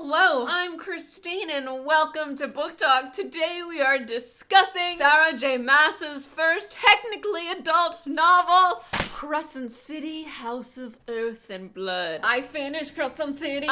Hello, I'm Christine and welcome to Book Talk. Today we are discussing Sarah J. Maas's first technically adult novel, Crescent City, House of Earth and Blood. I finished Crescent City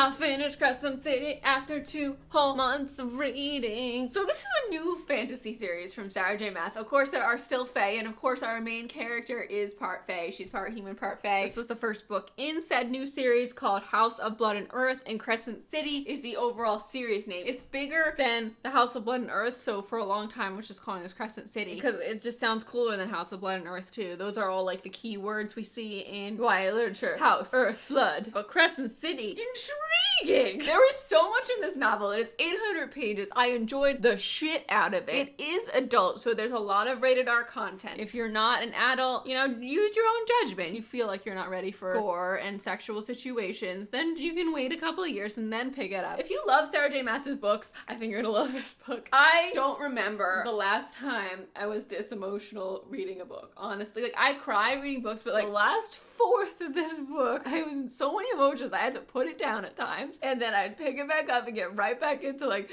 after 2 whole months of reading. So this is a new fantasy series from Sarah J. Maas. Of course there are still fae, and of course our main character is part fae. She's part human, part fae. This was the first book in said new series called House of Blood and Earth, and Crescent City is the overall series name. It's bigger than the House of Blood and Earth, so for a long time I was just calling this Crescent City because it just sounds cooler than House of Blood and Earth too. Those are all like the key words we see in YA literature. House, Earth, Blood. But Crescent City, intriguing! There was so much in this novel. It is 800 pages. I enjoyed the shit out of it. It is adult, so there's a lot of rated R content. If you're not an adult, use your own judgment. If you feel like you're not ready for gore and sexual situations, then you can wait a couple of years and then pick it up. If you love Sarah J. Maas's books, I think you're gonna love this book. I don't remember the last time I was this emotional reading a book, honestly. Like, I cry reading books, but like the last fourth of this book, I was in so many emotions I had to put it down at times, and then I'd pick it back up and get right back into like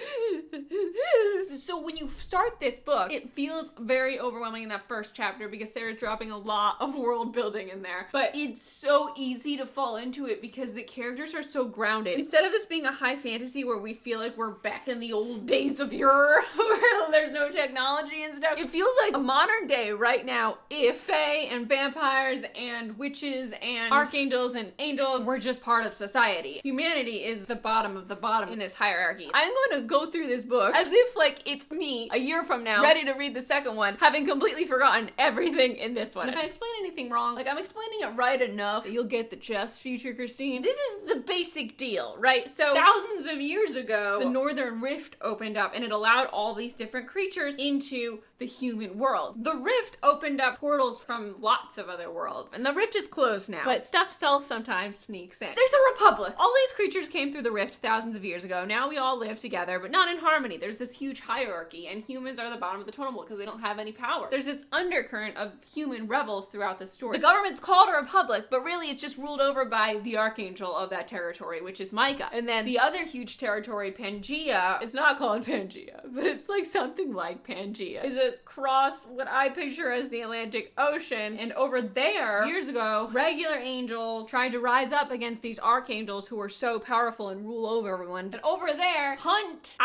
so when you start this book, it feels very overwhelming in that first chapter because Sarah's dropping a lot of world building in there, but it's so easy to fall into it because the characters are so grounded. Instead of this being a high fantasy where we feel like we're back in the old days of yore where there's no technology and stuff, it feels like a modern day right now if fae and vampires and witches and archangels and angels were just part of society. Humanity is the bottom of the bottom in this hierarchy. I'm going to go through this book as if like it's me a year from now ready to read the second one, having completely forgotten everything in this one. And if I explain anything wrong, like I'm explaining it right enough that you'll get the gist, future Christine. This is the basic deal, right? So thousands of years ago, the Northern Rift opened up and it allowed all these different creatures into the human world. The Rift opened up portals from lots of other worlds, and the Rift is closed now, but stuff still sometimes sneaks in. There's a republic. All these creatures came through the Rift thousands of years ago. Now we all live together, but not in harmony. There's this huge hierarchy, and humans are the bottom of the totem pole because they don't have any power. There's this undercurrent of human rebels throughout the story. The government's called a republic, but really it's just ruled over by the archangel of that territory, which is Micah. And then the other huge territory, Pangea, it's not called Pangea, but it's like something like Pangea, is across what I picture as the Atlantic Ocean. And over there, years ago, regular angels tried to rise up against these archangels who were so powerful and rule over everyone. And over there, Athalar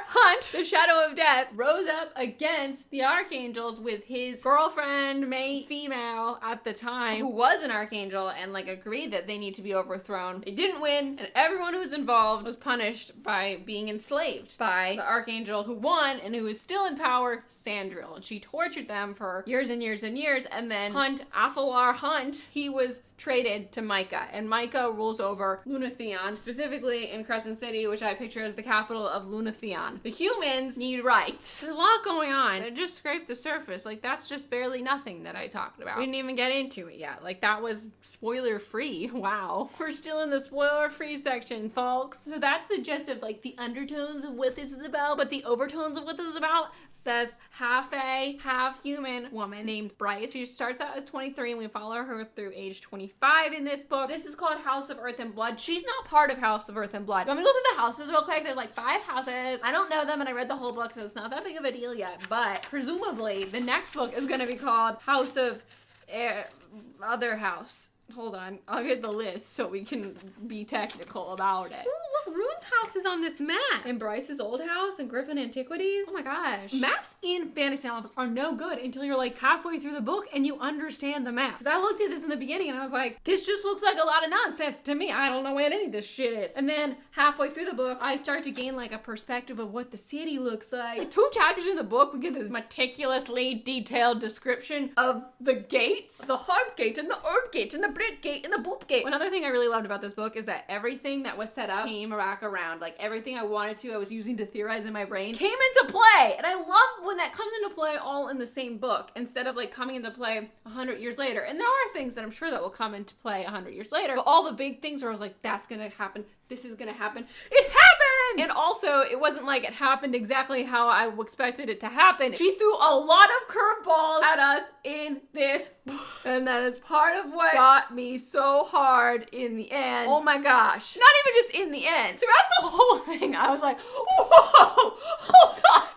Hunt, the Shadow of Death, rose up against the archangels with his girlfriend, mate, female at the time, who was an archangel, and like agreed that they need to be overthrown. They didn't win, and everyone who was involved was punished by being enslaved by the archangel who won and who is still in power, Sandril. And she tortured them for years and years and years, and then Athalar Hunt, he was traded to Micah, and Micah rules over Lunatheon, specifically in Crescent City, which I picture as the capital of Lunatheon. The humans need rights. There's a lot going on. I just scraped the surface. Like, that's just barely nothing that I talked about. We didn't even get into it yet. Like, that was spoiler-free. Wow. We're still in the spoiler-free section, folks. So that's the gist of, like, the undertones of what this is about, but the overtones of what this is about says half a, half human woman named Bryce. She starts out as 23, and we follow her through age 25 in this book. This is called House of Earth and Blood. She's not part of House of Earth and Blood. Let me go through the houses real quick. There's like 5 houses. I don't know them, and I read the whole book, so it's not that big of a deal yet, but presumably the next book is going to be called House of Other House. Hold on, I'll get the list so we can be technical about it. Ooh, look, Rune's house is on this map. And Bryce's old house and Griffin Antiquities. Oh my gosh. Maps in fantasy novels are no good until you're like halfway through the book and you understand the map. Because I looked at this in the beginning and I was like, this just looks like a lot of nonsense to me. I don't know what any of this shit is. And then halfway through the book, I start to gain like a perspective of what the city looks like. The 2 chapters in the book, we get this meticulously detailed description of the gates. The Heart Gate and the Earth Gate and the Brick Gate and the Boop Gate. Another thing I really loved about this book is that everything that was set up came back around. Like everything I wanted to, I was using to theorize in my brain, came into play. And I love when that comes into play all in the same book instead of like coming into play 100 years later. And there are things that I'm sure that will come into play 100 years later, but all the big things where I was like, that's gonna happen, this is gonna happen, it happened! And also, it wasn't like it happened exactly how I expected it to happen. She threw a lot of curveballs at us in this book. And that is part of what got me so hard in the end. Oh my gosh. Not even just in the end. Throughout the whole thing, I was like, whoa, hold on.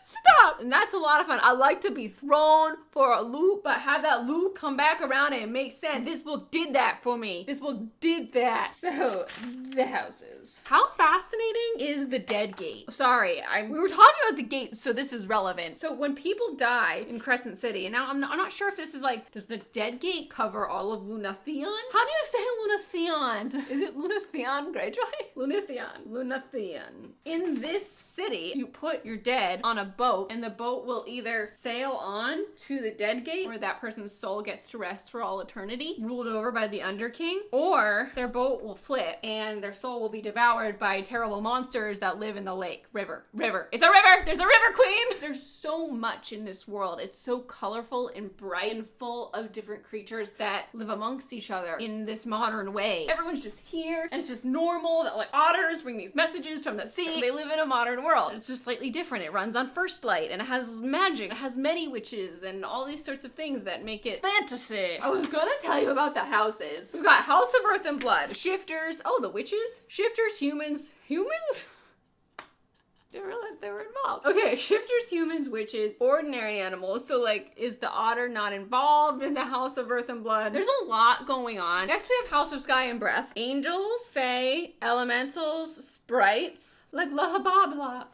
Stop. And that's a lot of fun. I like to be thrown for a loop, but have that loop come back around and make sense. This book did that for me. This book did that. So, the houses. How fascinating is the dead gate? Sorry, we were talking about the gate, so this is relevant. So when people die in Crescent City, and now I'm not sure if this is like, does the dead gate cover all of Lunatheon? How do you say Lunatheon? Is it Lunatheon Greyjoy? Lunatheon. In this city, you put your dead on a boat, and the boat will either sail on to the dead gate, where that person's soul gets to rest for all eternity, ruled over by the Underking, or their boat will flip, and their soul will be devoured by terrible monsters that live in the lake. River. It's a river! There's a river queen! There's so much in this world. It's so colorful and bright and full of different creatures that live amongst each other in this modern way. Everyone's just here, and it's just normal that like otters bring these messages from the sea. They live in a modern world. It's just slightly different. It runs on first light, and it has magic. It has many witches and all these sorts of things that make it fantasy. I was gonna tell you about the houses. We've got House of Earth and Blood, Shifters, oh, the witches, Shifters, humans? Didn't realize they were involved. Okay, shifters, humans, witches, ordinary animals. So like, is the otter not involved in the House of Earth and Blood? There's a lot going on. Next we have House of Sky and Breath. Angels, fae, elementals, sprites, like Lahababla.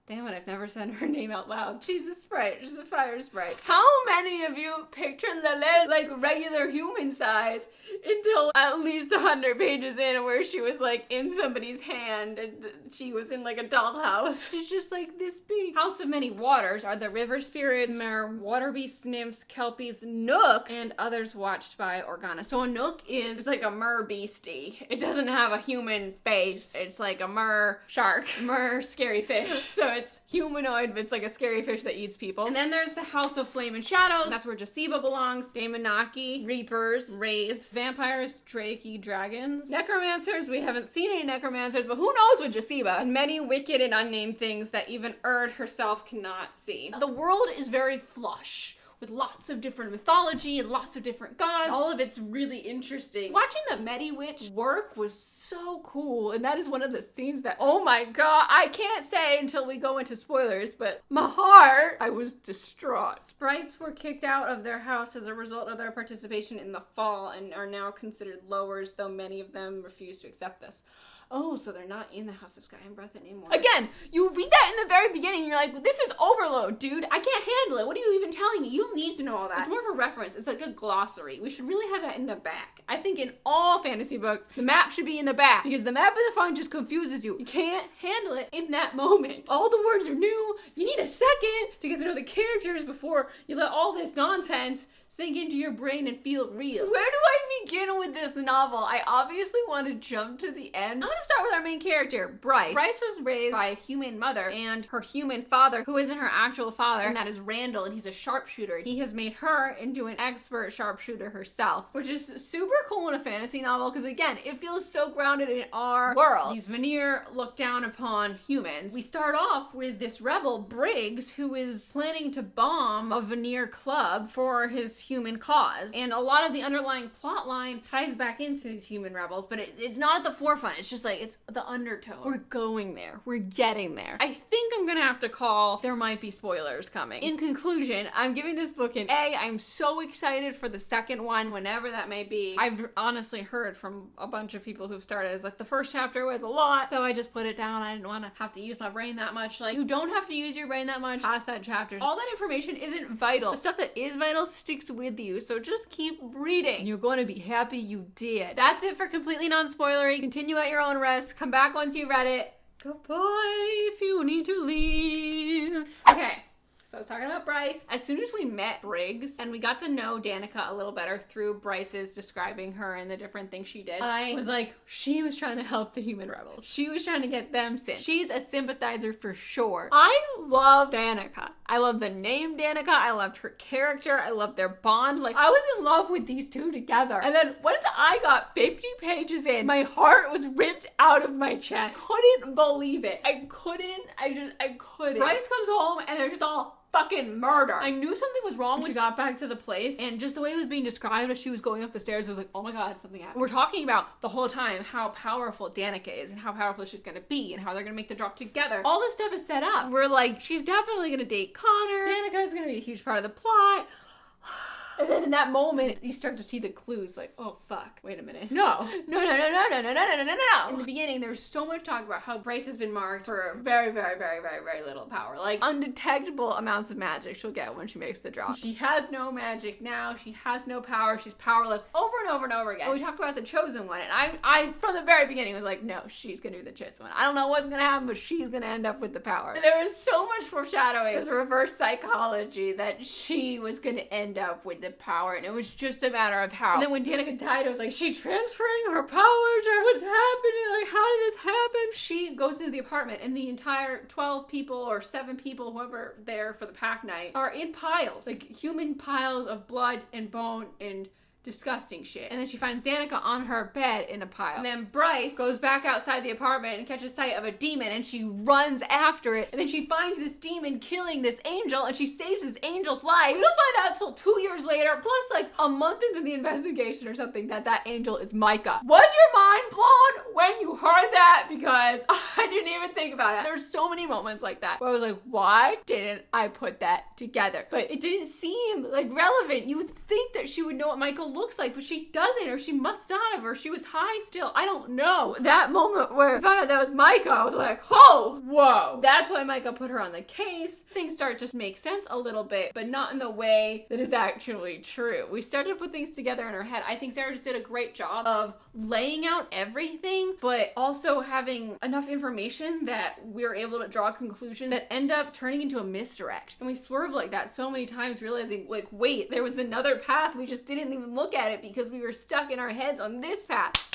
Damn it, I've never said her name out loud. She's a sprite. She's a fire sprite. How many of you pictured Lilith like regular human size until at least 100 pages in where she was like in somebody's hand and she was in like a dollhouse? She's just like this big. House of Many Waters are the river spirits, water beasts, nymphs, kelpies, nooks, and others watched by Organa. So a nook is like a mer beastie. It doesn't have a human face. It's like a mer shark, mer scary fish. So it's humanoid, but it's like a scary fish that eats people. And then there's the House of Flame and Shadows. That's where Jasiba belongs. Daemonaki, Reapers, Wraiths, Vampires, Drakey, Dragons, Necromancers. We haven't seen any Necromancers, but who knows with Jasiba? And many wicked and unnamed things that even Erd herself cannot see. The world is very flush, with lots of different mythology and lots of different gods. All of it's really interesting. Watching the Mediwitch work was so cool, and that is one of the scenes that, oh my god, I can't say until we go into spoilers, but my heart, I was distraught. Sprites were kicked out of their house as a result of their participation in the fall and are now considered lowers, though many of them refuse to accept this. Oh, so they're not in the House of Sky and Breath anymore. Again, you read that in the very beginning, you're like, this is overload, dude. I can't handle it. What are you even telling me? You don't need to know all that. It's more of a reference. It's like a glossary. We should really have that in the back. I think in all fantasy books, the map should be in the back because the map in the front just confuses you. You can't handle it in that moment. All the words are new. You need a second to get to know the characters before you let all this nonsense sink into your brain and feel real. Where do I begin with this novel? I obviously want to jump to the end. I'm gonna start with our main character, Bryce. Bryce was raised by a human mother and her human father, who isn't her actual father, and that is Randall, and he's a sharpshooter. He has made her into an expert sharpshooter herself, which is super cool in a fantasy novel, because again, it feels so grounded in our world. These Vanir look down upon humans. We start off with this rebel, Briggs, who is planning to bomb a Vanir club for his human cause. And a lot of the underlying plot line ties back into these human rebels, but it's not at the forefront. It's just like, it's the undertone. We're going there. We're getting there. I think I'm gonna have to call there might be spoilers coming. In conclusion, I'm giving this book an A. I'm so excited for the second one, whenever that may be. I've honestly heard from a bunch of people who've started as like the first chapter was a lot, so I just put it down. I didn't want to have to use my brain that much. Like, you don't have to use your brain that much past that chapter. All that information isn't vital. The stuff that is vital sticks with you, so just keep reading. You're going to be happy you did. That's it for completely non-spoilery. Continue at your own rest. Come back once you read it. Goodbye if you need to leave. Okay, So I was talking about Bryce. As soon as we met Briggs and we got to know Danica a little better through Bryce's describing her and the different things she did, I was like, she was trying to help the human rebels. She was trying to get them sent. She's a sympathizer for sure. I love Danica. I love the name Danica. I loved her character. I loved their bond. Like, I was in love with these two together. And then once I got 50 pages in, my heart was ripped out of my chest. Couldn't believe it. I couldn't. Bryce comes home and they're just all fucking murder. I knew something was wrong when she got back to the place, and just the way it was being described as she was going up the stairs, I was like, oh my god, something happened. We're talking about the whole time how powerful Danica is and how powerful she's gonna be and how they're gonna make the drop together. All this stuff is set up. We're like, she's definitely gonna date Connor. Danica is gonna be a huge part of the plot. And then in that moment, you start to see the clues, like, oh, fuck, wait a minute. No. In the beginning, there's so much talk about how Bryce has been marked for very, very, very, very, very little power. Like, undetectable amounts of magic she'll get when she makes the drop. She has no magic now. She has no power. She's powerless over and over and over again. And we talked about the Chosen One, and I from the very beginning, was like, no, she's gonna be the Chosen One. I don't know what's gonna happen, but she's gonna end up with the power. And there was so much foreshadowing, this reverse psychology, that she was gonna end up with the power, and it was just a matter of how. And then when Danica died, I was like, she transferring her power to her? What's happening? Like, how did this happen? She goes into the apartment, and the entire 12 people or 7 people, whoever there for the pack night, are in piles, like human piles of blood and bone and disgusting shit. And then she finds Danica on her bed in a pile. And then Bryce goes back outside the apartment and catches sight of a demon, and she runs after it. And then she finds this demon killing this angel, and she saves this angel's life. We don't find out till 2 years later, plus like a month into the investigation or something, that that angel is Micah. Was your mind blown when you heard that? Because I didn't even think about it. There's so many moments like that where I was like, why didn't I put that together? But it didn't seem like relevant. You would think that she would know what Micah looks like, but she doesn't, or she must not have, or she was high still. I don't know. That moment where I found out that was Micah, I was like, oh, whoa. That's why Micah put her on the case. Things start to make sense a little bit, but not in the way that is actually true. We started to put things together in her head. I think Sarah just did a great job of laying out everything, but also having enough information that we're able to draw conclusions that end up turning into a misdirect. And we swerve like that so many times, realizing, like, wait, there was another path. We just didn't even look at it because we were stuck in our heads on this path.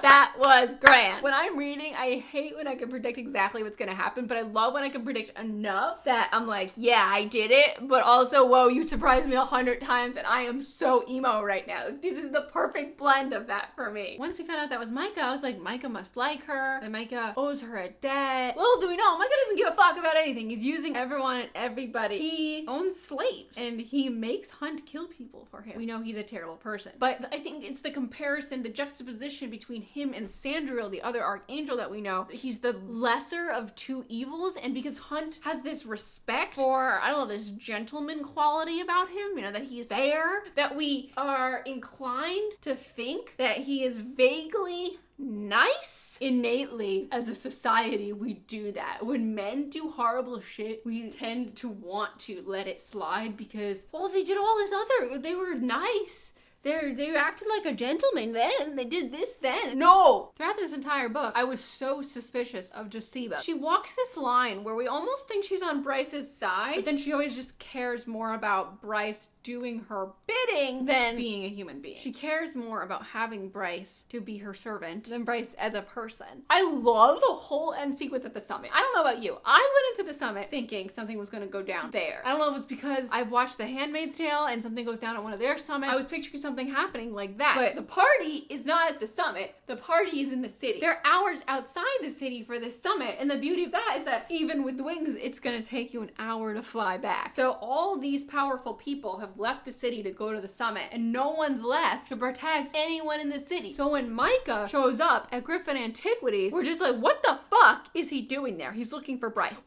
That was grand. When I'm reading, I hate when I can predict exactly what's gonna happen, but I love when I can predict enough that I'm like, yeah, I did it, but also, whoa, you surprised me 100 times and I am so emo right now. This is the perfect blend of that for me. Once we found out that was Micah, I was like, Micah must like her, and Micah owes her a debt. Little do we know, Micah doesn't give a fuck about anything. He's using everyone and everybody. He owns slaves, and he makes Hunt kill people for him. We know he's a terrible person, but I think it's the comparison, the juxtaposition between him and Sandriel, the other archangel that we know. He's the lesser of two evils, and because Hunt has this respect for, I don't know, this gentleman quality about him, you know, that he's fair, that we are inclined to think that he is vaguely nice. Innately, as a society, we do that. When men do horrible shit, we tend to want to let it slide because, well, they did all this other, they were nice. They acted like a gentleman then, and they did this then. No! Throughout this entire book, I was so suspicious of Josiba. She walks this line where we almost think she's on Bryce's side, but then she always just cares more about Bryce doing her bidding than being a human being. She cares more about having Bryce to be her servant than Bryce as a person. I love the whole end sequence at the summit. I don't know about you. I went into the summit thinking something was going to go down there. I don't know if it's because I've watched The Handmaid's Tale and something goes down at one of their summits. I was picturing something happening like that. But the party is not at the summit. The party is in the city. They're hours outside the city for this summit. And the beauty of that is that even with wings, it's going to take you an hour to fly back. So all these powerful people have left the city to go to the summit, and no one's left to protect anyone in the city. So when Micah shows up at Griffin Antiquities, we're just like, what the fuck is he doing there? He's looking for Bryce.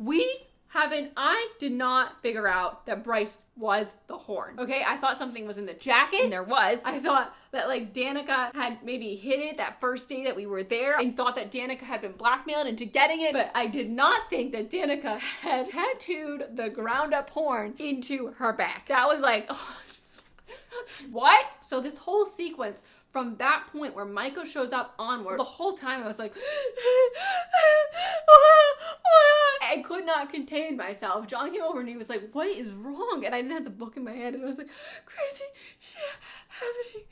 I did not figure out that Bryce was the horn. Okay, I thought something was in the jacket, and there was. I thought that like Danica had maybe hid it that first day that we were there, and thought that Danica had been blackmailed into getting it, but I did not think that Danica had tattooed the ground up horn into her back. That was like, oh, What? So this whole sequence from that point where Micah shows up onward, the whole time I was like, I could not contain myself. John came over and he was like, what is wrong? And I didn't have the book in my hand and I was like, crazy shit happening.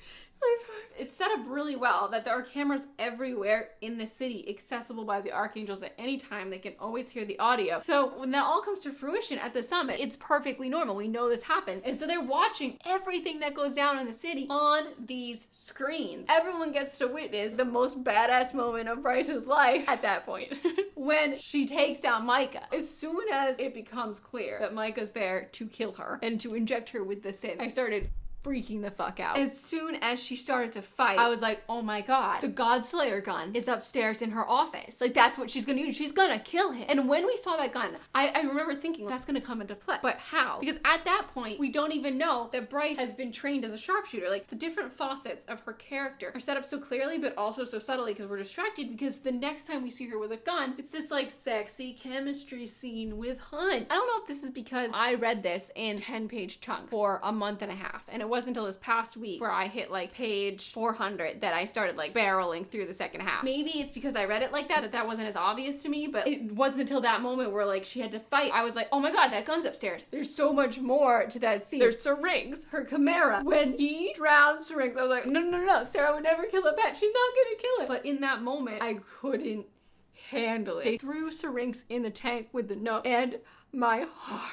It's set up really well that there are cameras everywhere in the city, accessible by the archangels at any time. They can always hear the audio. So when that all comes to fruition at the summit, it's perfectly normal. We know this happens. And so they're watching everything that goes down in the city on these screens. Everyone gets to witness the most badass moment of Bryce's life at that point. When she takes down Micah. As soon as it becomes clear that Micah's there to kill her and to inject her with the sin, I started freaking the fuck out. As soon as she started to fight, I was like, oh my god, the Godslayer gun is upstairs in her office. Like, that's what she's gonna use. She's gonna kill him. And when we saw that gun, I remember thinking, that's gonna come into play. But how? Because at that point, we don't even know that Bryce has been trained as a sharpshooter. Like, the different facets of her character are set up so clearly, but also so subtly because we're distracted, because the next time we see her with a gun, it's this like sexy chemistry scene with Hunt. I don't know if this is because I read this in 10-page chunks for a month and a half, and it wasn't until this past week where I hit like page 400 that I started like barreling through the second half. Maybe it's because I read it like that wasn't as obvious to me, but it wasn't until that moment where like she had to fight. I was like, oh my god, that gun's upstairs. There's so much more to that scene. There's Syrinx, her chimera. When he drowned Syrinx, I was like, no, Sarah would never kill a pet. She's not gonna kill it. But in that moment, I couldn't handle it. They threw Syrinx in the tank with the note, and my heart.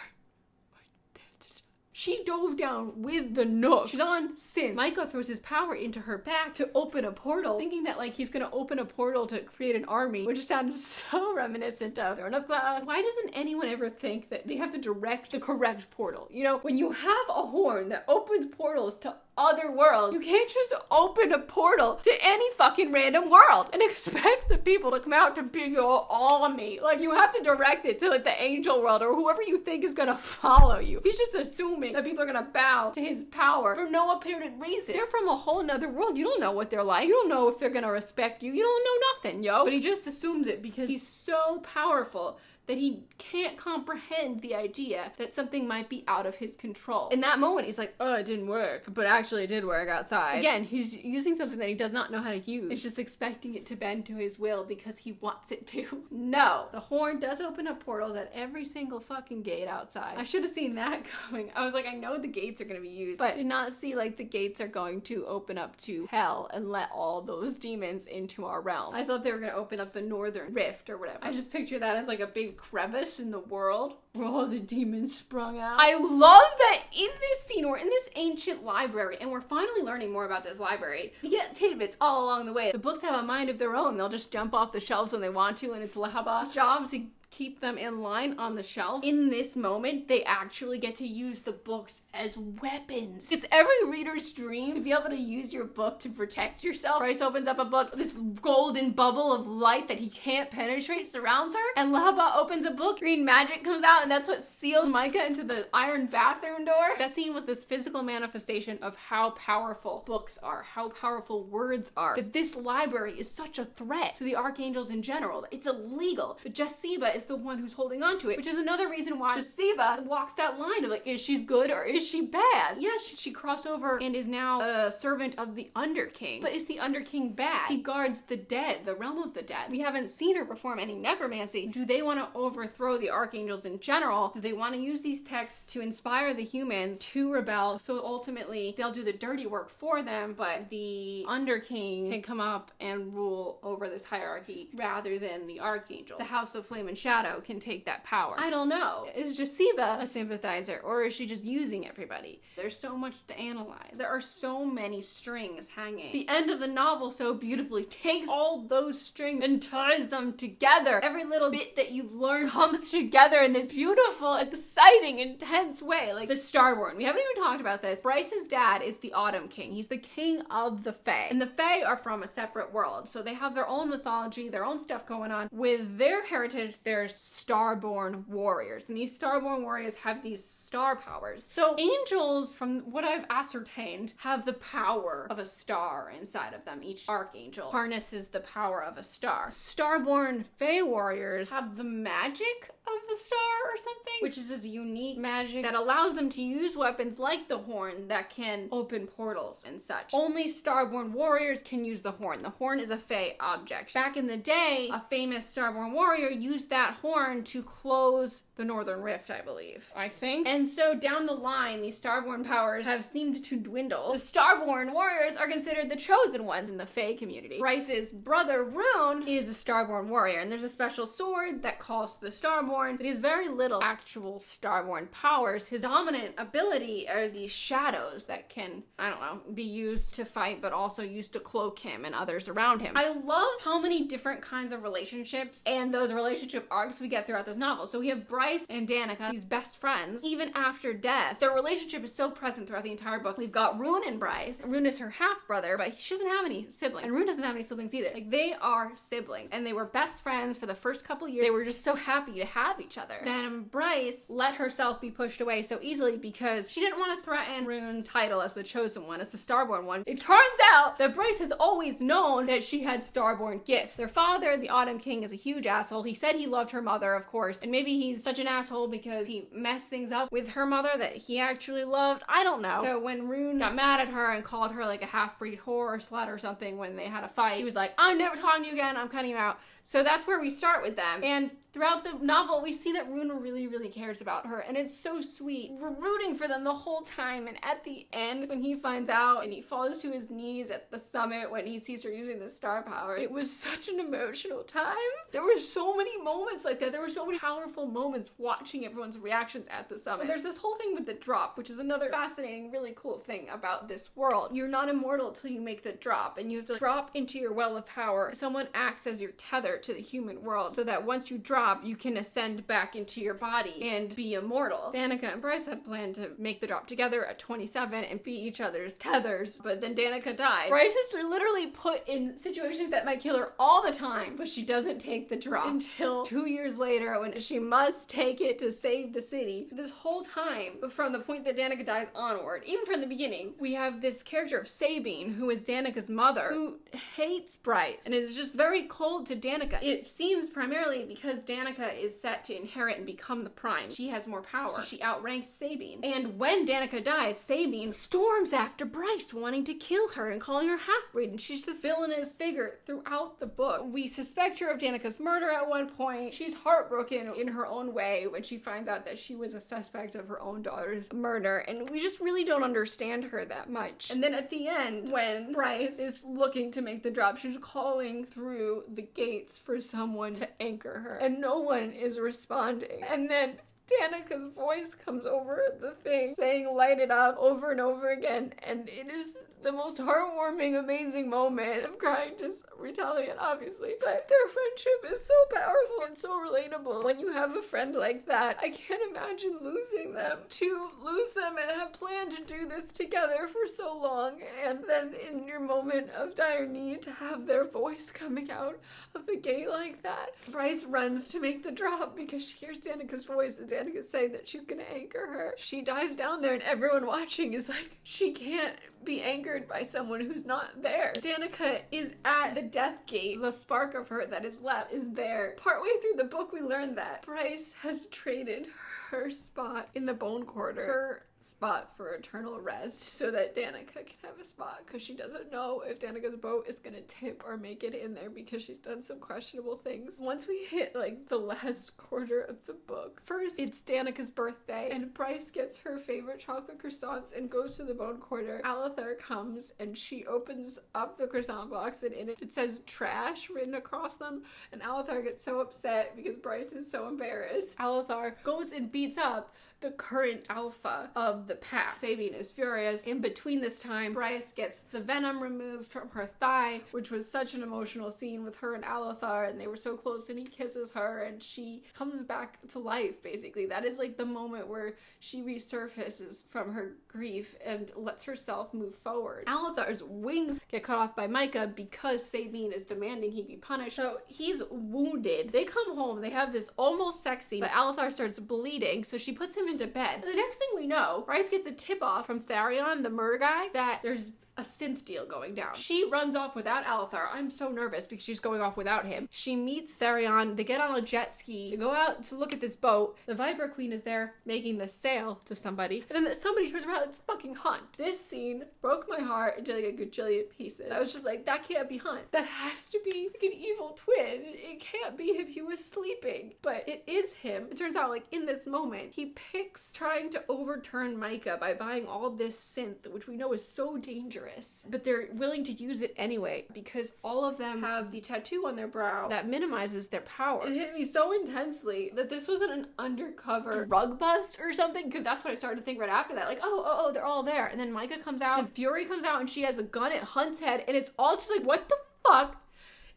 She dove down with the nook. She's on synth. Micah throws his power into her back to open a portal, thinking that like he's gonna open a portal to create an army, which sounded so reminiscent of Throne of Glass. Why doesn't anyone ever think that they have to direct the correct portal? You know, when you have a horn that opens portals to other worlds, you can't just open a portal to any fucking random world and expect the people to come out to be your army. Like, you have to direct it to like the angel world or whoever you think is gonna follow you. He's just assuming that people are gonna bow to his power for no apparent reason. They're from a whole nother world. You don't know what they're like. You don't know if they're gonna respect you. You don't know nothing, yo. But he just assumes it because he's so powerful that he can't comprehend the idea that something might be out of his control. In that moment, he's like, oh, it didn't work, but actually it did work outside. Again, he's using something that he does not know how to use. It's just expecting it to bend to his will because he wants it to. No, the horn does open up portals at every single fucking gate outside. I should have seen that coming. I was like, I know the gates are gonna be used, but did not see like the gates are going to open up to hell and let all those demons into our realm. I thought they were gonna open up the northern rift or whatever. I just picture that as like a big crevice in the world where all the demons sprung out. I love that in this scene, we're in this ancient library and we're finally learning more about this library. We get tidbits all along the way. The books have a mind of their own. They'll just jump off the shelves when they want to, and it's Lahaba's job to keep them in line on the shelf. In this moment, they actually get to use the books as weapons. It's every reader's dream to be able to use your book to protect yourself. Bryce opens up a book, this golden bubble of light that he can't penetrate surrounds her, and Lahaba opens a book, green magic comes out, and that's what seals Micah into the iron bathroom door. That scene was this physical manifestation of how powerful books are, how powerful words are, that this library is such a threat to the archangels in general. It's illegal, but Jasiba is the one who's holding on to it, which is another reason why Jasiba walks that line of like, is she good or is she bad? Yes, she crossed over and is now a servant of the Underking, but is the Underking bad? He guards the dead, the realm of the dead. We haven't seen her perform any necromancy. Do they want to overthrow the archangels in general? Do they want to use these texts to inspire the humans to rebel? So ultimately, they'll do the dirty work for them, but the Underking can come up and rule over this hierarchy rather than the archangel. The House of Flame and Shadow can take that power. I don't know. Is Jasiba a sympathizer, or is she just using everybody? There's so much to analyze. There are so many strings hanging. The end of the novel so beautifully takes all those strings and ties them together. Every little bit that you've learned comes together in this beautiful, exciting, intense way. Like the Starborn. We haven't even talked about this. Bryce's dad is the Autumn King. He's the king of the Fae. And the Fae are from a separate world. So they have their own mythology, their own stuff going on. With their heritage, there's Starborn warriors. And these Starborn warriors have these star powers. So angels, from what I've ascertained, have the power of a star inside of them. Each archangel harnesses the power of a star. Starborn Fae warriors have the magic of the star or something, which is this unique magic that allows them to use weapons like the horn that can open portals and such. Only Starborn warriors can use the horn. The horn is a Fae object. Back in the day, a famous Starborn warrior used that horn to close the Northern Rift, I believe. I think. And so down the line, these Starborn powers have seemed to dwindle. The Starborn warriors are considered the chosen ones in the Fae community. Bryce's brother, Rune, is a Starborn warrior, and there's a special sword that calls to the Starborn, but he has very little actual Starborn powers. His dominant ability are these shadows that can, I don't know, be used to fight, but also used to cloak him and others around him. I love how many different kinds of relationships and those relationship arcs we get throughout this novel. So we have Bryce and Danica, these best friends, even after death. Their relationship is so present throughout the entire book. We've got Rune and Bryce. Rune is her half-brother, but she doesn't have any siblings. And Rune doesn't have any siblings either. Like, they are siblings. And they were best friends for the first couple years. They were just so happy to have each other. Then Bryce let herself be pushed away so easily because she didn't want to threaten Rune's title as the chosen one, as the Starborn one. It turns out that Bryce has always known that she had Starborn gifts. Their father, the Autumn King, is a huge asshole. He said he loved her mother, of course, and maybe he's such an asshole because he messed things up with her mother that he actually loved. I don't know. So when Rune got mad at her and called her like a half-breed whore or slut or something when they had a fight, she was like, I'm never talking to you again, I'm cutting you out. So that's where we start with them. And throughout the novel, we see that Rune really, really cares about her, and it's so sweet. We're rooting for them the whole time, and at the end, when he finds out and he falls to his knees at the summit when he sees her using the star power, it was such an emotional time. There were so many moments like that. There were so many powerful moments watching everyone's reactions at the summit. And there's this whole thing with the drop, which is another fascinating, really cool thing about this world. You're not immortal till you make the drop, and you have to drop into your well of power. Someone acts as your tether to the human world so that once you drop, you can ascend back into your body and be immortal. Danica and Bryce had planned to make the drop together at 27 and be each other's tethers, but then Danica died. Bryce is literally put in situations that might kill her all the time, but she doesn't take the drop until 2 years later when she must take it to save the city. This whole time, from the point that Danica dies onward, even from the beginning, we have this character of Sabine, who is Danica's mother, who hates Bryce and is just very cold to Danica. It seems primarily because Danica is set to inherit and become the prime. She has more power, so she outranks Sabine. And when Danica dies, Sabine storms after Bryce, wanting to kill her and calling her half-breed, and she's this villainous figure throughout the book. We suspect her of Danica's murder at one point. She's heartbroken in her own way when she finds out that she was a suspect of her own daughter's murder, and we just really don't understand her that much. And then at the end, when Bryce is looking to make the drop, she's calling through the gates for someone to anchor her, and no one is responding. And then Danica's voice comes over the thing saying light it up over and over again, and it is the most heartwarming, amazing moment. I'm crying just retelling it, obviously, but their friendship is so powerful and so relatable. When you have a friend like that, I can't imagine losing them. To lose them and have planned to do this together for so long, and then in your moment of dire need to have their voice coming out of the gate like that. Bryce runs to make the drop because she hears Danica's voice and Danica's saying that she's gonna anchor her. She dives down there and everyone watching is like, she can't be anchored by someone who's not there. Danica is at the death gate. The spark of her that is left is there. Partway through the book, we learn that Bryce has traded her spot in the bone quarter, her spot for eternal rest, so that Danica can have a spot, because she doesn't know if Danica's boat is gonna tip or make it in there because she's done some questionable things. Once we hit like the last quarter of the book, first it's Danica's birthday and Bryce gets her favorite chocolate croissants and goes to the bone quarter. Alethar comes and she opens up the croissant box, and in it says trash written across them, and Alethar gets so upset because Bryce is so embarrassed. Alethar goes and beats up the current alpha of the pack. Sabine is furious. In between this time, Bryce gets the venom removed from her thigh, which was such an emotional scene with her and Alethar, and they were so close, and he kisses her and she comes back to life, basically. That is like the moment where she resurfaces from her grief and lets herself move forward. Alethar's wings get cut off by Micah because Sabine is demanding he be punished, so he's wounded. They come home, they have this almost sex scene, but Alethar starts bleeding, so she puts him into bed. And the next thing we know, Bryce gets a tip-off from Tharion, the murder guy, that there's a synth deal going down. She runs off without Alethar. I'm so nervous because she's going off without him. She meets Therion. They get on a jet ski. They go out to look at this boat. The Viper Queen is there making the sail to somebody. And then somebody turns around, it's fucking Hunt. This scene broke my heart into like a gajillion pieces. I was just like, that can't be Hunt. That has to be like an evil twin. It can't be him. He was sleeping. But it is him. It turns out like in this moment, he picks trying to overturn Micah by buying all this synth, which we know is so dangerous. But they're willing to use it anyway because all of them have the tattoo on their brow that minimizes their power. It hit me so intensely that this wasn't an undercover drug bust or something, because that's what I started to think right after that. Like, oh, they're all there. And then Micah comes out and Fury comes out and she has a gun at Hunt's head and it's all just like, what the fuck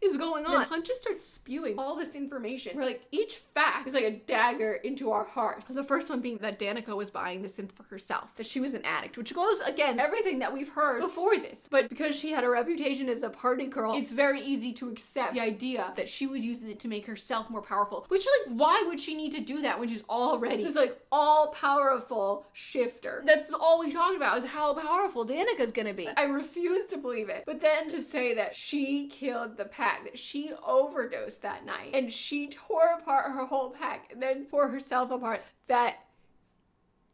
is going on? And Hunt just starts spewing all this information where like each fact is like a dagger into our hearts. The first one being that Danica was buying the synth for herself, that she was an addict, which goes against everything that we've heard before this. But because she had a reputation as a party girl, it's very easy to accept the idea that she was using it to make herself more powerful. Which like, why would she need to do that when she's already this like all powerful shifter? That's all we talked about, is how powerful Danica's gonna be. I refuse to believe it. But then to say that she killed the pack, that she overdosed that night and she tore apart her whole pack and then tore herself apart, that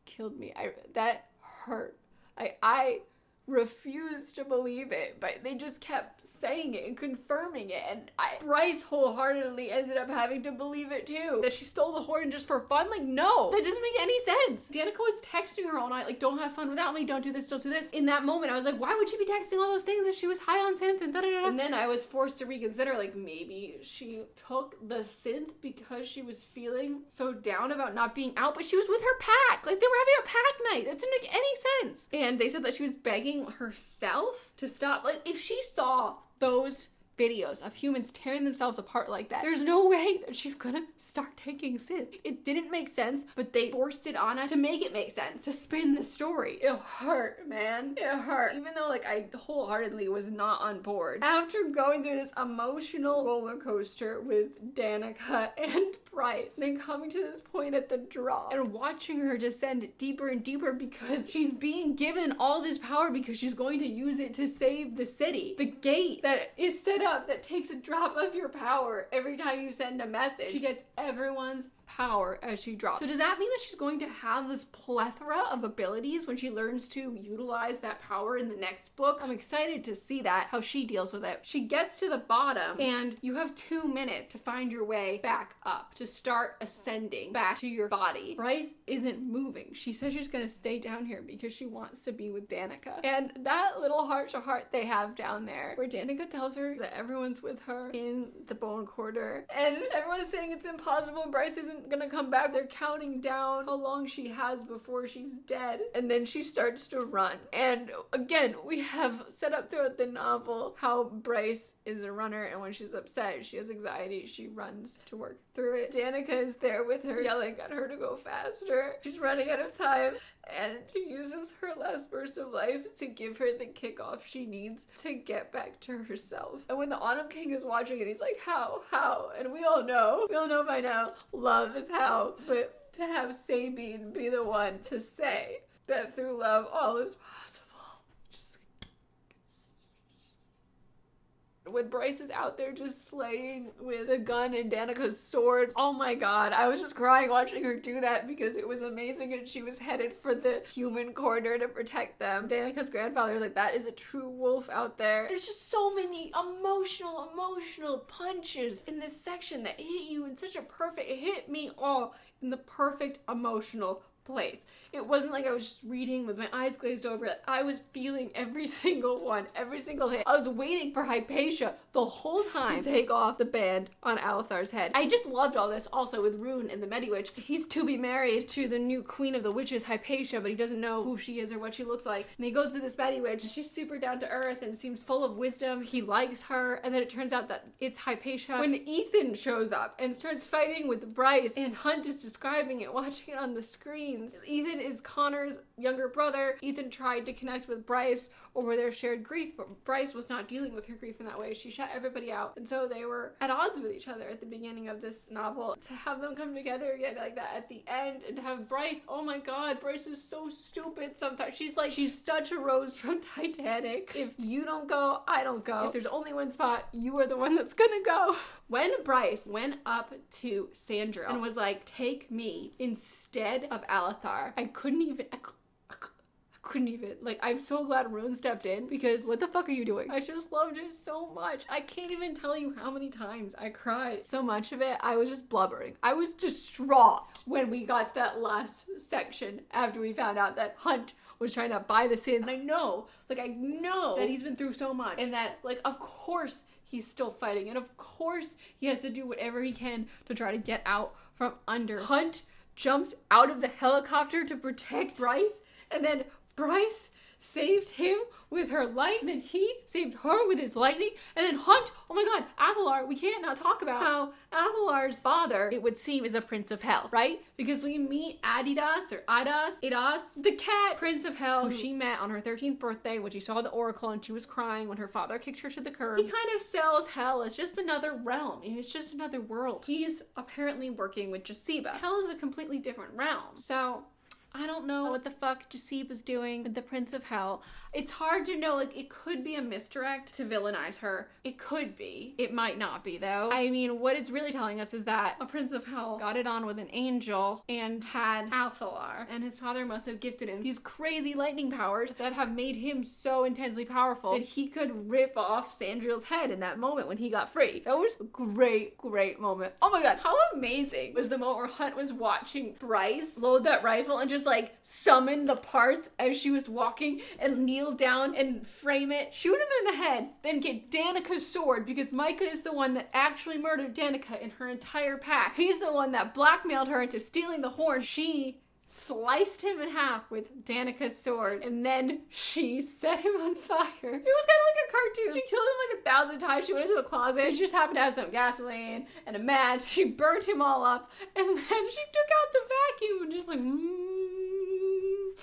killed me. That hurt. I refused to believe it, but they just kept saying it and confirming it, and Bryce wholeheartedly ended up having to believe it too, that she stole the horn just for fun. Like, no, that doesn't make any sense. Danica was texting her all night like, don't have fun without me, don't do this, don't do this. In that moment I was like, why would she be texting all those things if she was high on synth and da-da-da-da? And then I was forced to reconsider, like, maybe she took the synth because she was feeling so down about not being out, but she was with her pack. Like, they were having a pack night. That didn't make any sense. And they said that she was begging herself to stop. Like, if she saw those videos of humans tearing themselves apart like that, there's no way that she's gonna start taking synth. It didn't make sense, but they forced it on us to make it make sense, to spin the story. It hurt, man. It hurt. Even though like I wholeheartedly was not on board. After going through this emotional roller coaster with Danica and Bryce, then coming to this point at the draw and watching her descend deeper and deeper because she's being given all this power because she's going to use it to save the city. The gate that is set up that takes a drop of your power every time you send a message. She gets everyone's power as she drops. So does that mean that she's going to have this plethora of abilities when she learns to utilize that power in the next book? I'm excited to see that, how she deals with it. She gets to the bottom and you have 2 minutes to find your way back up, to start ascending back to your body. Bryce isn't moving. She says she's gonna stay down here because she wants to be with Danica. And that little heart-to-heart they have down there, where Danica tells her that everyone's with her in the bone quarter and everyone's saying it's impossible, Bryce isn't gonna come back. They're counting down how long she has before she's dead, and then she starts to run. And again, we have set up throughout the novel how Bryce is a runner, and when she's upset, she has anxiety, she runs to work through it. Danica is there with her, yelling at her to go faster. She's running out of time, and she uses her last burst of life to give her the kickoff she needs to get back to herself. And when the Autumn King is watching it, he's like, how? And we all know by now, love is how. But to have Sabine be the one to say that through love, all is possible. When Bryce is out there just slaying with a gun and Danica's sword, oh my god, I was just crying watching her do that because it was amazing, and she was headed for the human corner to protect them. Danica's grandfather was like, that is a true wolf out there. There's just so many emotional punches in this section that hit you in such a perfect, it hit me all in the perfect emotional place. It wasn't like I was just reading with my eyes glazed over. I was feeling every single one, every single hit. I was waiting for Hypatia the whole time to take off the band on Alethar's head. I just loved all this also with Rune and the Mediwitch. He's to be married to the new queen of the witches, Hypatia, but he doesn't know who she is or what she looks like. And he goes to this Mediwitch and she's super down to earth and seems full of wisdom. He likes her, and then it turns out that it's Hypatia. When Ethan shows up and starts fighting with Bryce and Hunt is describing it, watching it on the screen, scenes. Ethan is Connor's younger brother. Ethan tried to connect with Bryce over their shared grief, but Bryce was not dealing with her grief in that way. She shut everybody out. And so they were at odds with each other at the beginning of this novel. To have them come together again like that at the end, and to have Bryce, oh my god, Bryce is so stupid sometimes. She's such a Rose from Titanic. If you don't go, I don't go. If there's only one spot, you are the one that's gonna go. When Bryce went up to Sandra and was like, take me instead of Alethar, I couldn't even, like, I'm so glad Rune stepped in, because what the fuck are you doing? I just loved it so much. I can't even tell you how many times I cried. So much of it, I was just blubbering. I was distraught when we got to that last section after we found out that Hunt was trying to buy the sin. And I know that he's been through so much, and that, like, of course he's still fighting, and of course he has to do whatever he can to try to get out from under. Hunt jumped out of the helicopter to protect Bryce, and then Bryce saved him with her light, and then he saved her with his lightning, and then Hunt, oh my god, Athelar, we can't not talk about how Athelar's father, it would seem, is a prince of hell, right? Because we meet Adidas, the cat prince of hell, who she met on her 13th birthday when she saw the oracle and she was crying when her father kicked her to the curb. He kind of sells hell as just another realm, it's just another world. He's apparently working with Jasiba. Hell is a completely different realm. So I don't know what the fuck Jasiba's doing with the Prince of Hell. It's hard to know, like, it could be a misdirect to villainize her. It could be. It might not be, though. I mean, what it's really telling us is that a Prince of Hell got it on with an angel and had Athelar, and his father must have gifted him these crazy lightning powers that have made him so intensely powerful that he could rip off Sandriel's head in that moment when he got free. That was a great, great moment. Oh my god, how amazing was the moment where Hunt was watching Bryce load that rifle and just, like, summon the parts as she was walking and kneel down and frame it, shoot him in the head, then get Danica's sword, because Micah is the one that actually murdered Danica in her entire pack. He's the one that blackmailed her into stealing the horn. She sliced him in half with Danica's sword, and then she set him on fire. It was kind of like a cartoon. She killed him like 1,000 times. She went into a closet. She just happened to have some gasoline and a match. She burnt him all up, and then she took out the vacuum and just like,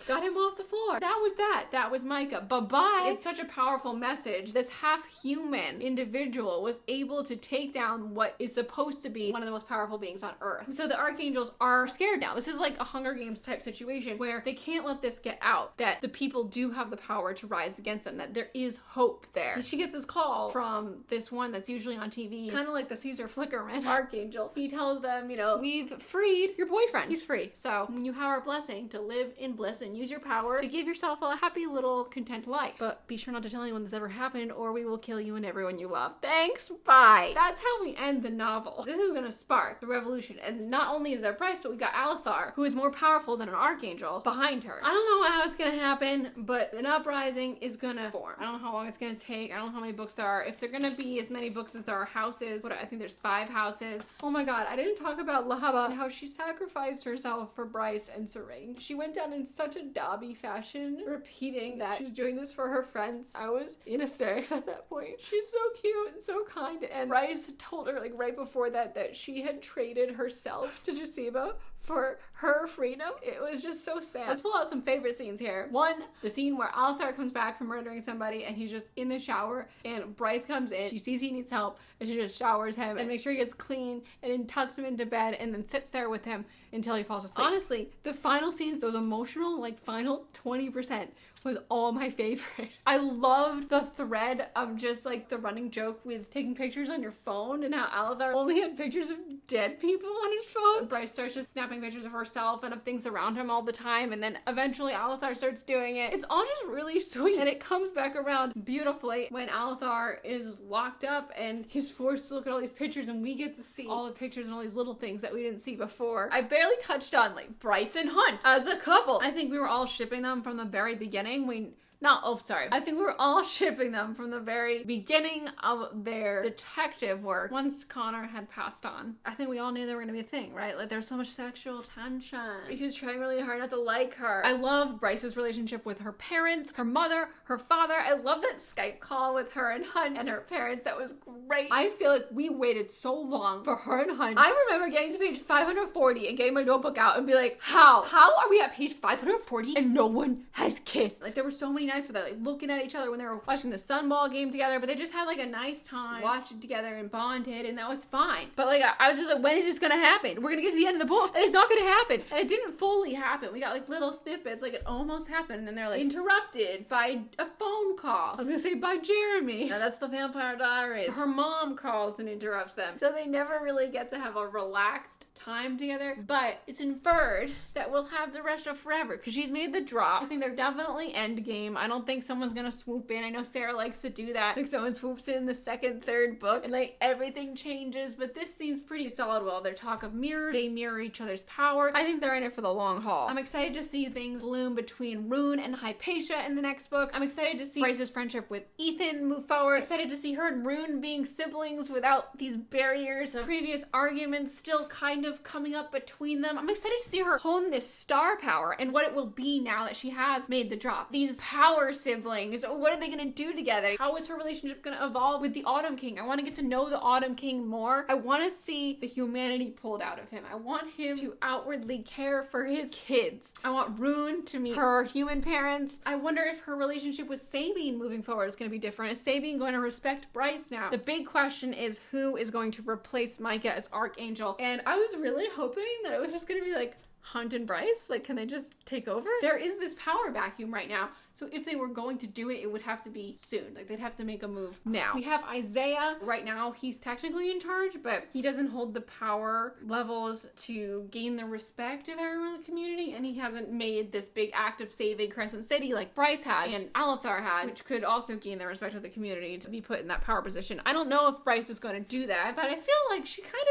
got him off the floor. That was that. That was Micah. Bye-bye. It's such a powerful message. This half-human individual was able to take down what is supposed to be one of the most powerful beings on Earth. And so the archangels are scared now. This is like a Hunger Games type situation where they can't let this get out, that the people do have the power to rise against them, that there is hope there. And she gets this call from this one that's usually on TV, kind of like the Caesar Flickerman archangel. He tells them, you know, we've freed your boyfriend. He's free. So you have our blessing to live in bliss and use your power to give yourself a happy little content life. But be sure not to tell anyone this ever happened, or we will kill you and everyone you love. Thanks, bye. That's how we end the novel. This is going to spark the revolution. And not only is there Bryce, but we got Alethar, who is more powerful than an archangel, behind her. I don't know how it's going to happen, but an uprising is going to form. I don't know how long it's going to take. I don't know how many books there are. If they're going to be as many books as there are houses, I think there's 5 houses. Oh my god, I didn't talk about Lahaba and how she sacrificed herself for Bryce and Serene. She went down in such a Dobby fashion, repeating that she's doing this for her friends. I was in hysterics at that point. She's so cute and so kind, and Bryce told her, like, right before that she had traded herself to Jasiba for her freedom. It was just so sad. Let's pull out some favorite scenes here. One, the scene where Alethar comes back from murdering somebody and he's just in the shower, and Bryce comes in. She sees he needs help and she just showers him and makes sure he gets clean and then tucks him into bed and then sits there with him until he falls asleep. Honestly, the final scenes, those emotional, like, final 20% was all my favorite. I loved the thread of just, like, the running joke with taking pictures on your phone and how Alethar only had pictures of dead people on his phone. Bryce starts just snapping pictures of herself and of things around him all the time, and then eventually Alethar starts doing it. It's all just really sweet, and it comes back around beautifully when Alethar is locked up and he's forced to look at all these pictures, and we get to see all the pictures and all these little things that we didn't see before. I barely touched on, like, Bryce and Hunt as a couple. I think we were all shipping them from the very beginning. We I think we were all shipping them from the very beginning of their detective work. Once Connor had passed on, I think we all knew they were going to be a thing, right? Like, there was so much sexual tension. He was trying really hard not to like her. I love Bryce's relationship with her parents, her mother, her father. I love that Skype call with her and Hunt and her parents. That was great. I feel like we waited so long for her and Hunt. I remember getting to page 540 and getting my notebook out and be like, how are we at page 540 and no one has kissed? Like, there were so many nights with that, like looking at each other when they were watching the Sunball game together, but they just had like a nice time, watched it together and bonded, and that was fine. But like, I was just like, when is this gonna happen? We're gonna get to the end of the book and it's not gonna happen. And it didn't fully happen. We got like little snippets, like it almost happened, and then they're like interrupted by a phone call. I was gonna say by Jeremy. No, that's the Vampire Diaries. Her mom calls and interrupts them. So they never really get to have a relaxed time together, but it's inferred that we'll have the rest of forever because she's made the drop. I think they're definitely endgame. I don't think someone's gonna swoop in. I know Sarah likes to do that. Like, someone swoops in the second, third book and like everything changes, but this seems pretty solid. Well, their talk of mirrors, they mirror each other's power. I think they're in it for the long haul. I'm excited to see things loom between Rune and Hypatia in the next book. I'm excited to see Bryce's friendship with Ethan move forward. Excited to see her and Rune being siblings without these barriers of previous arguments still kind of coming up between them. I'm excited to see her hone this star power and what it will be now that she has made the drop. These power siblings, what are they gonna do together? How is her relationship gonna evolve with the Autumn King? I want to get to know the Autumn King more. I want to see the humanity pulled out of him. I want him to outwardly care for his kids. I want Rune to meet her human parents. I wonder if her relationship with Sabine moving forward is going to be different. Is Sabine going to respect Bryce now? The big question is, who is going to replace Micah as Archangel? And I was really hoping that it was just going to be like Hunt and Bryce. Like, can they just take over? There is this power vacuum right now. So if they were going to do it, it would have to be soon. Like, they'd have to make a move now. We have Isaiah. Right now, he's technically in charge, but he doesn't hold the power levels to gain the respect of everyone in the community, and he hasn't made this big act of saving Crescent City like Bryce has and Alethar has, which could also gain the respect of the community to be put in that power position. I don't know if Bryce is going to do that, but I feel like she kind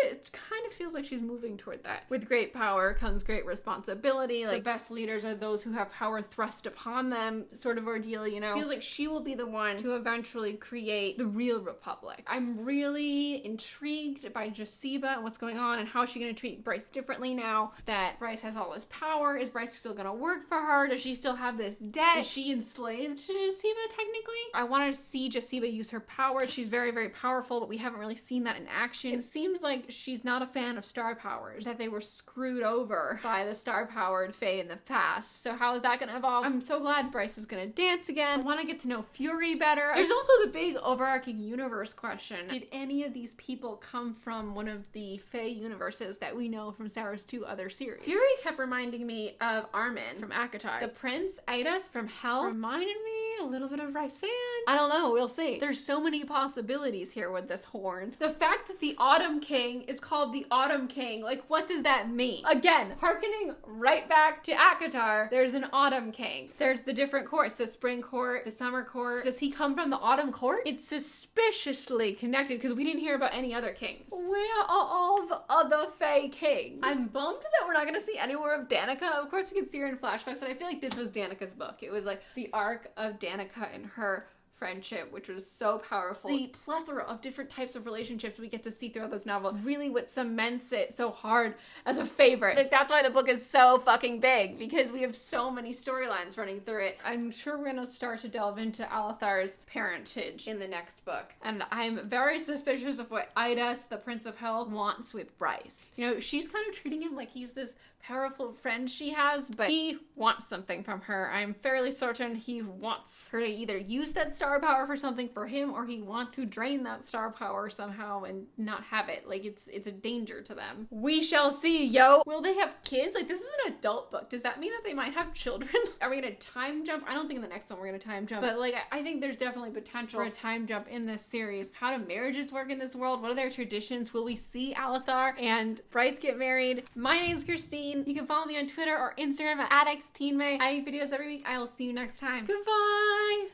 of feels like she's moving toward that. With great power comes great responsibility. Like, the best leaders are those who have power thrust upon them, sort of ordeal, you know? Feels like she will be the one to eventually create the real Republic. I'm really intrigued by Jasiba and what's going on, and how is she going to treat Bryce differently now that Bryce has all this power. Is Bryce still going to work for her? Does she still have this debt? Is she enslaved to Jasiba technically? I want to see Jasiba use her power. She's very, very powerful, but we haven't really seen that in action. It seems like she's not a fan of star powers, that they were screwed over by the star-powered Fae in the past. So how is that going to evolve? I'm so glad Bryce is going to dance again. I want to get to know Fury better. There's also the big overarching universe question. Did any of these people come from one of the Fae universes that we know from Sarah's 2 other series? Fury kept reminding me of Armin from Akatar. The Prince, Aidas from Hell, reminded me a little bit of Rysand. I don't know, we'll see. There's so many possibilities here with this horn. The fact that the Autumn King is called the Autumn King, like, what does that mean? Again, hearkening right back to Akatar, there's an Autumn King. There's the different courts, the Spring Court, the Summer Court. Does he come from the Autumn Court? It's suspiciously connected because we didn't hear about any other kings. Where are all the other Fae kings? I'm bummed that we're not going to see any more of Danica. Of course, we can see her in flashbacks, and I feel like this was Danica's book. It was like the arc of Danica and her friendship, which was so powerful. The plethora of different types of relationships we get to see throughout this novel really what cements it so hard as a favorite. Like, that's why the book is so fucking big, because we have so many storylines running through it. I'm sure we're gonna start to delve into Alethar's parentage in the next book, and I'm very suspicious of what Aidas, the Prince of Hell, wants with Bryce. You know, she's kind of treating him like he's this powerful friend she has, but he wants something from her. I'm fairly certain he wants her to either use that star power for something for him, or he wants to drain that star power somehow and not have it. Like, it's a danger to them. We shall see, yo. Will they have kids? Like, this is an adult book. Does that mean that they might have children? Are we gonna time jump? I don't think in the next one we're gonna time jump, but like, I think there's definitely potential for a time jump in this series. How do marriages work in this world? What are their traditions? Will we see Alethar and Bryce get married? My name's Christine. You can follow me on Twitter or Instagram at XTINEMAY. I make videos every week. I will see you next time. Goodbye!